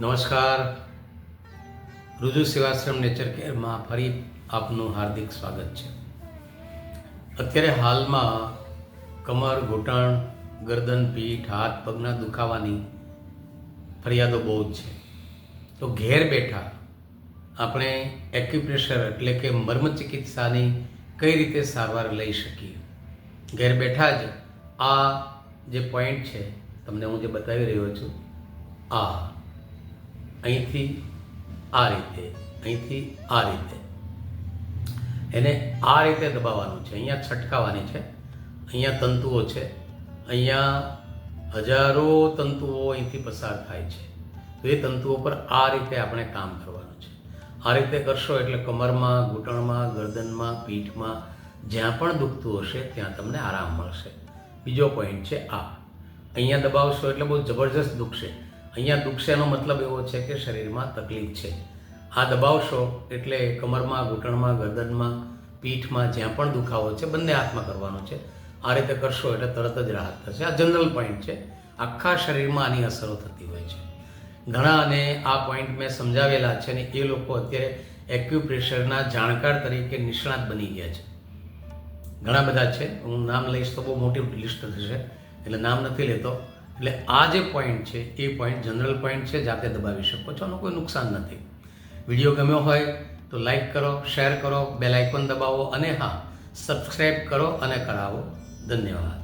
નમસ્કાર. રુજુ સેવાશ્રમ નેચર કેરમાં ફરી આપનું હાર્દિક સ્વાગત છે. અત્યારે હાલમાં કમર, ઘૂંટણ, ગરદન, પીઠ, હાથ પગના દુખાવાની ફરિયાદો બહુ જ છે. તો ઘેર બેઠા આપણે એક્યુપ્રેશર એટલે કે મર્મ ચિકિત્સાની કઈ રીતે સારવાર લઈ શકીએ. ઘેર બેઠા જ આ જે પોઈન્ટ છે તમને હું જે બતાવી રહ્યો છું, અહીંથી આ રીતે, અહીંથી આ રીતે એને આ રીતે દબાવવાનું છે. અહીંયા છટકાવવાની છે. અહીંયા તંતુઓ છે, અહીંયા હજારો તંતુઓ અહીંથી પસાર થાય છે. તો એ તંતુઓ પર આ રીતે આપણે કામ કરવાનું છે. આ રીતે કરશો એટલે કમરમાં, ઘૂંટણમાં, ગરદનમાં, પીઠમાં જ્યાં પણ દુખતું હશે ત્યાં તમને આરામ મળશે. બીજો પોઈન્ટ છે આ. અહીંયા દબાવશો એટલે બહુ જબરજસ્ત દુખશે. અહીંયા દુખશે એનો મતલબ એવો છે કે શરીરમાં તકલીફ છે. આ દબાવશો એટલે કમરમાં, ઘૂંટણમાં, ગરદનમાં, પીઠમાં જ્યાં પણ દુખાવો છે બંને હાથમાં કરવાનો છે. આ રીતે કરશો એટલે તરત જ રાહત થશે. આ જનરલ પોઈન્ટ છે. આખા શરીરમાં આની અસરો થતી હોય છે. ઘણાને આ પોઈન્ટ મેં સમજાવેલા છે ને એ લોકો અત્યારે એક્યુપ્રેશરના જાણકાર તરીકે નિષ્ણાત બની ગયા છે. ઘણા બધા છે. હું નામ લઈશ તો બહુ મોટી લિસ્ટ થશે એટલે નામ નથી લેતો. એટલે આ જે પોઈન્ટ છે એ પોઈન્ટ જનરલ પોઈન્ટ છે, જાતે દબાવી શકો છો, આનું કોઈ નુકસાન નથી. વિડીયો ગમ્યો હોય તો લાઈક કરો, શેર કરો, બેલ આઇકોન દબાવો અને હા, સબસ્ક્રાઈબ કરો અને કરાવો. ધન્યવાદ.